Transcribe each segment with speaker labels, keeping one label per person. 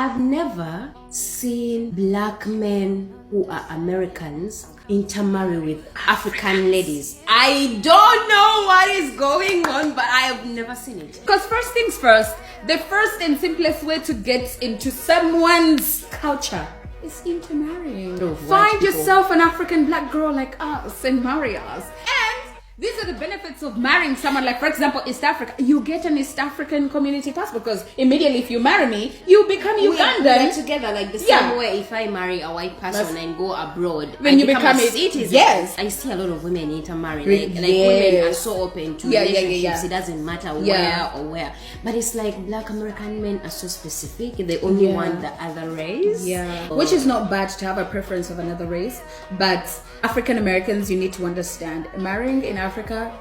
Speaker 1: I've never seen black men who are Americans intermarry with African ladies. I don't know what is going on, but I have never seen it.
Speaker 2: Because first things first, the first and simplest way to get into someone's culture is intermarrying. Find yourself an African black girl like us and marry us. And these are the benefits of marrying someone like, for example, East Africa. You get an East African community passport because immediately if you marry me, you become Ugandan.
Speaker 1: We're together like the same way. If I marry a white person and go abroad,
Speaker 2: when you become a
Speaker 1: citizen.
Speaker 2: Yes.
Speaker 1: I see a lot of women intermarry. Like women are so open to relationships. It doesn't matter where or where. But it's like black American men are so specific. They only want the other race.
Speaker 2: Which is not bad to have a preference of another race. But African Americans, you need to understand, marrying in Africa.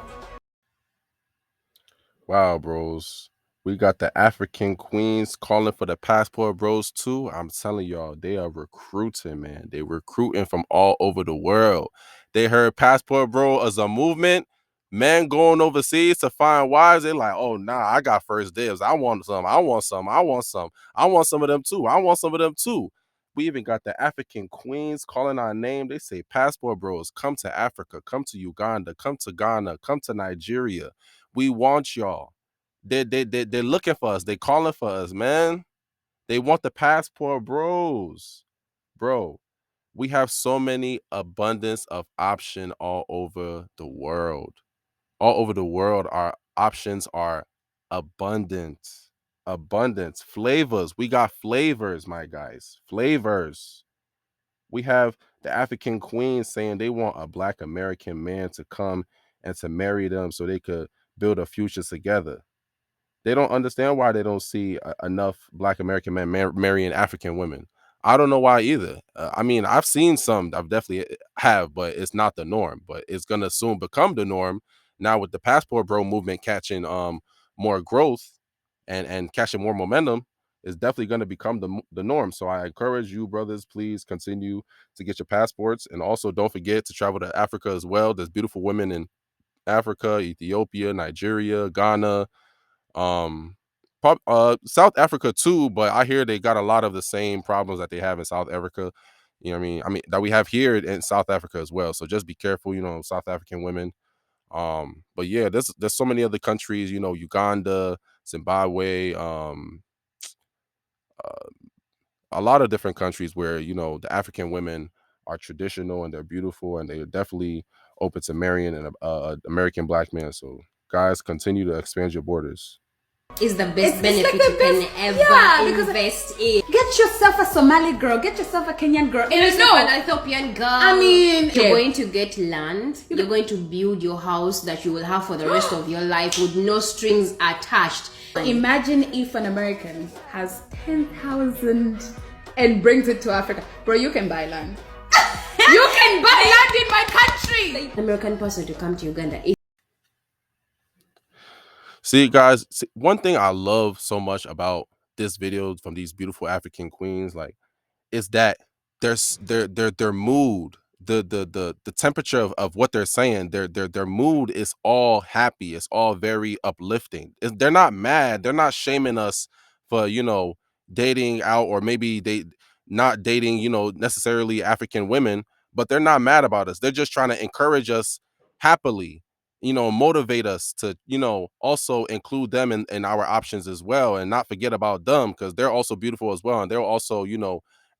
Speaker 3: Wow, bros. We got the African queens calling for the passport bros too. I'm telling y'all, they are recruiting, man. They recruiting from all over the world. They heard passport bro as a movement. Men going overseas to find wives. They're like, oh nah, I got first dibs. I want some. I want some. I want some. I want some of them too. I want some of them too. We even got the African queens calling our name. They say, passport bros, come to Africa, come to Uganda, come to Ghana, come to Nigeria. We want y'all. They're looking for us. They calling for us, man. They want the passport bros. Bro, we have so many abundance of option all over the world. All over the world, our options are abundant. Abundance. Flavors. We got flavors, my guys. Flavors. We have the African queen saying they want a black American man to come and to marry them so they could build a future together. They don't understand why they don't see enough black American men marrying African women. I don't know why either. I mean, I've seen some, I've definitely have, but it's not the norm. But it's gonna soon become the norm now with the passport bro movement catching more growth and catching more momentum. Is definitely going to become the norm. So I encourage you, brothers, please continue to get your passports, and also don't forget to travel to Africa as well. There's beautiful women in Africa, Ethiopia, Nigeria, Ghana, South Africa too, but I hear they got a lot of the same problems that they have in South Africa. You know what I mean? I mean that we have here in South Africa as well. So just be careful, South African women. But yeah, there's so many other countries, Uganda, Zimbabwe, a lot of different countries where, the African women are traditional and they're beautiful and they're definitely open to marrying an American black man. So guys, continue to expand your borders.
Speaker 1: Is the best benefit you can ever invest in.
Speaker 2: Get yourself a Somali girl, get yourself a Kenyan girl,
Speaker 1: an Ethiopian girl.
Speaker 2: I mean,
Speaker 1: you're going to get land, you're going to build your house that you will have for the rest of your life with no strings attached.
Speaker 2: Imagine if an American has 10,000 and brings it to Africa. Bro, you can buy land. You can buy land in my country.
Speaker 1: The American person to come to Uganda.
Speaker 3: See, guys, one thing I love so much about this video from these beautiful African queens, like, is that their mood, the temperature of what they're saying, their mood is all happy. It's all very uplifting. They're not mad. They're not shaming us for, dating out, or maybe they not dating, necessarily African women, but they're not mad about us. They're just trying to encourage us happily, motivate us to, also include them in our options as well, and not forget about them, because they're also beautiful as well. And they'll also,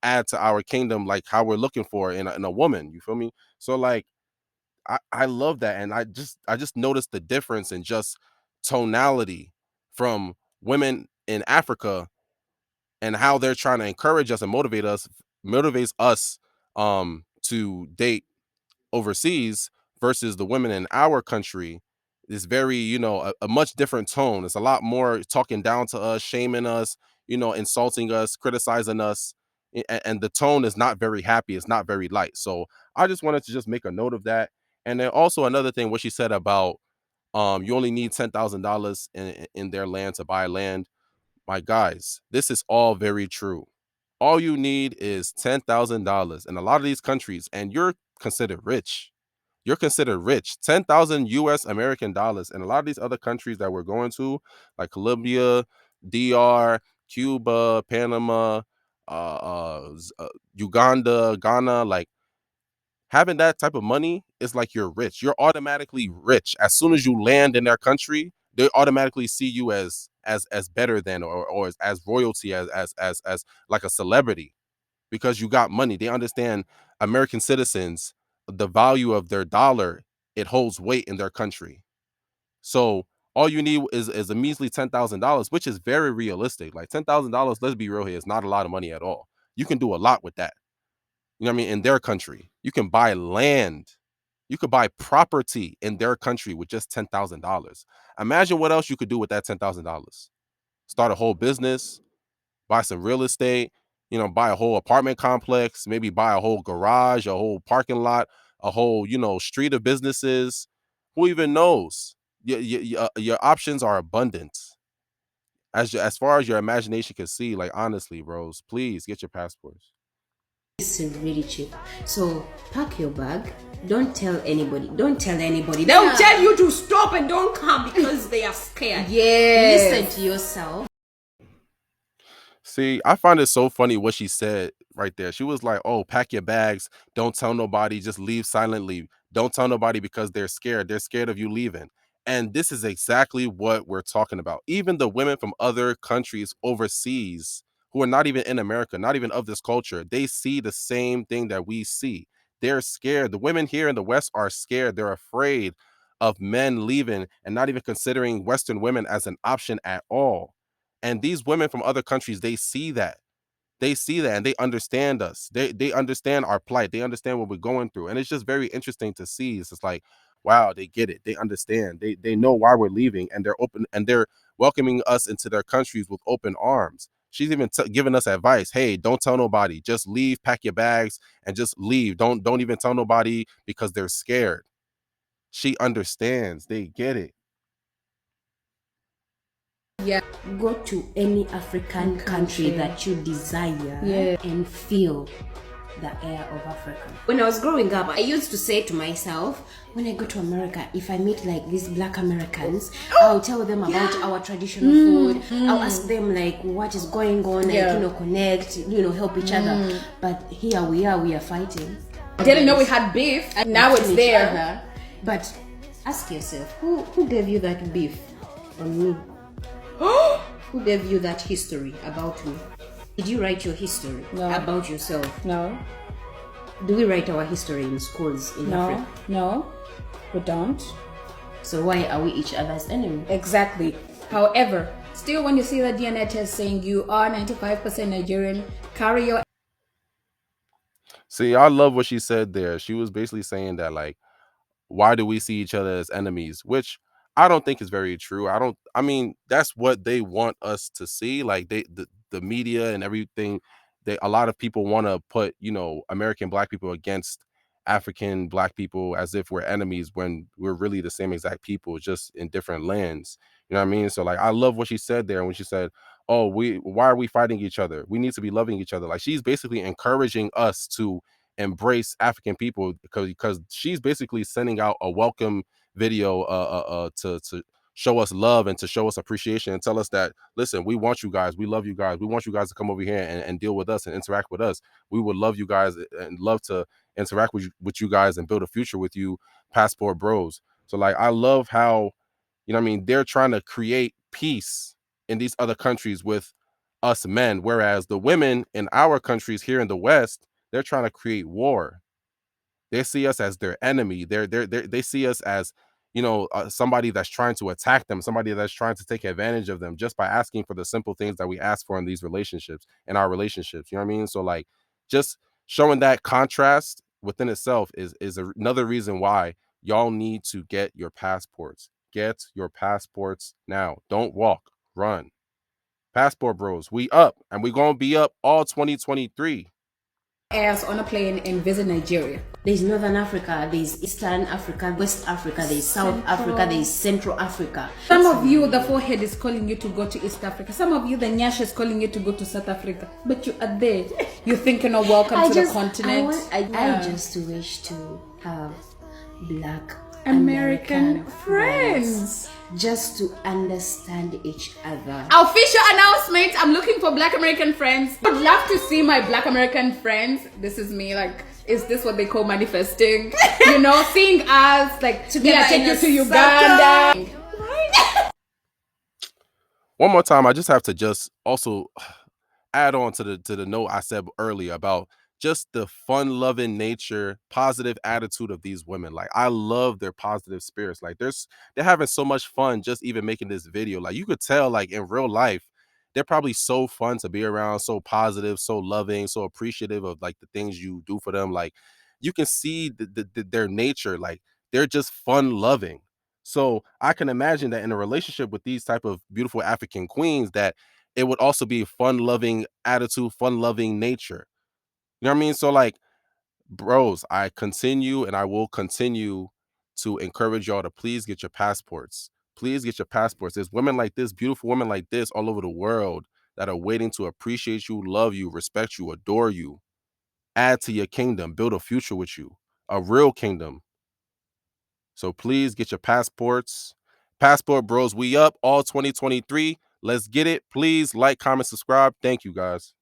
Speaker 3: add to our kingdom, like how we're looking for in a woman. You feel me? So like, I love that. And I just noticed the difference in just tonality from women in Africa and how they're trying to encourage us and motivates us to date overseas, versus the women in our country. Is very, a much different tone. It's a lot more talking down to us, shaming us, insulting us, criticizing us. And the tone is not very happy. It's not very light. So I just wanted to just make a note of that. And then also another thing, what she said about you only need $10,000 in their land to buy land. My guys, this is all very true. All you need is $10,000 in a lot of these countries, and you're considered rich. You're considered rich. 10,000 US American dollars. In a lot of these other countries that we're going to, like Colombia, DR, Cuba, Panama, Uganda, Ghana, like having that type of money is like you're rich. You're automatically rich. As soon as you land in their country, they automatically see you as better than or as royalty, as like a celebrity because you got money. They understand American citizens, the value of their dollar, it holds weight in their country. So all you need is a measly $10,000, which is very realistic. Like $10,000, let's be real here, is not a lot of money at all. You can do a lot with that. You know what I mean? In their country, you can buy land. You could buy property in their country with just $10,000. Imagine what else you could do with that $10,000. Start a whole business, buy some real estate, buy a whole apartment complex, maybe buy a whole garage, a whole parking lot, a whole, street of businesses. Who even knows? Your options are abundant. As far as your imagination can see, like honestly, bros, please get your passports.
Speaker 1: It's really cheap. So pack your bag. Don't tell anybody. Don't tell anybody. They'll tell you to stop and don't come because they are scared.
Speaker 2: Yes.
Speaker 1: Listen to yourself.
Speaker 3: See, I find it so funny what she said right there. She was like, "Oh, pack your bags. Don't tell nobody. Just leave silently. Don't tell nobody because they're scared. They're scared of you leaving." And this is exactly what we're talking about. Even the women from other countries overseas who are not even in America, not even of this culture, they see the same thing that we see. They're scared. The women here in the West are scared. They're afraid of men leaving and not even considering Western women as an option at all. And these women from other countries, they see that. They see that and they understand us. They understand our plight. They understand what we're going through. And it's just very interesting to see. It's just like, wow, they get it. They understand. They know why we're leaving and they're open and they're welcoming us into their countries with open arms. She's even giving us advice. Hey, don't tell nobody. Just leave, pack your bags and just leave. Don't even tell nobody because they're scared. She understands. They get it.
Speaker 2: Yeah.
Speaker 1: Go to any African country that you desire and feel the air of Africa. When I was growing up, I used to say to myself, when I go to America, if I meet like these Black Americans, I'll tell them about our traditional food. I'll ask them like what is going on, like, connect, help each other. But here we are fighting.
Speaker 2: I didn't know we had beef and now it's there.
Speaker 1: But ask yourself, who gave you that beef on me? Who gave you that history about me? Did you write your history about yourself?
Speaker 2: No.
Speaker 1: Do we write our history in schools in Africa?
Speaker 2: No, we don't.
Speaker 1: So why are we each other's enemy?
Speaker 2: Exactly. However, still when you see the DNA test saying you are 95% Nigerian, carry your...
Speaker 3: See, I love what she said there. She was basically saying that, like, why do we see each other as enemies? Which I don't think is very true. I mean, that's what they want us to see. Like the media and everything, a lot of people want to put, American Black people against African Black people as if we're enemies when we're really the same exact people, just in different lands. You know what I mean? So like, I love what she said there when she said, oh, why are we fighting each other? We need to be loving each other. Like she's basically encouraging us to embrace African people because she's basically sending out a welcome video to show us love and to show us appreciation and tell us that, listen, we want you guys, we love you guys, we want you guys to come over here and deal with us and interact with us. We would love you guys and love to interact with you guys and build a future with you, passport bros. So like, I love how, they're trying to create peace in these other countries with us men, whereas the women in our countries here in the West, they're trying to create war. They see us as their enemy. They see us as, somebody that's trying to attack them, somebody that's trying to take advantage of them just by asking for the simple things that we ask for in these relationships, in our relationships. You know what I mean? So like, just showing that contrast within itself is another reason why y'all need to get your passports. Get your passports now. Don't walk, run. Passport bros, we up, and we gonna be up all 2023.
Speaker 2: Ass on a plane and visit Nigeria.
Speaker 1: There's Northern Africa, there's Eastern Africa, West Africa, there's South Africa, there's Central Africa.
Speaker 2: Some of you, the forehead is calling you to go to East Africa. Some of you, the nyash is calling you to go to South Africa. But you are there. You're thinking of welcome to the continent.
Speaker 1: I just wish to have Black
Speaker 2: American friends.
Speaker 1: Just to understand each other.
Speaker 2: Official announcement, I'm looking for Black American friends. I'd love to see my Black American friends. This is me, like, is this what they call manifesting? You know, seeing us, like, together, take you to Uganda. Right?
Speaker 3: One more time, I just have to just also add on to the note I said earlier about just the fun-loving nature, positive attitude of these women. Like, I love their positive spirits. Like, they're having so much fun just even making this video. Like, you could tell, like, in real life, they're probably so fun to be around, so positive, so loving, so appreciative of like the things you do for them. Like, you can see their nature. Like, they're just fun loving. So I can imagine that in a relationship with these type of beautiful African queens, that it would also be a fun-loving attitude, fun-loving nature. You know what I mean? So, like, bros, I continue and I will continue to encourage y'all to please get your passports. Please get your passports. There's women like this, beautiful women like this all over the world that are waiting to appreciate you, love you, respect you, adore you, add to your kingdom, build a future with you, a real kingdom. So please get your passports. Passport Bros, we up all 2023. Let's get it. Please like, comment, subscribe. Thank you, guys.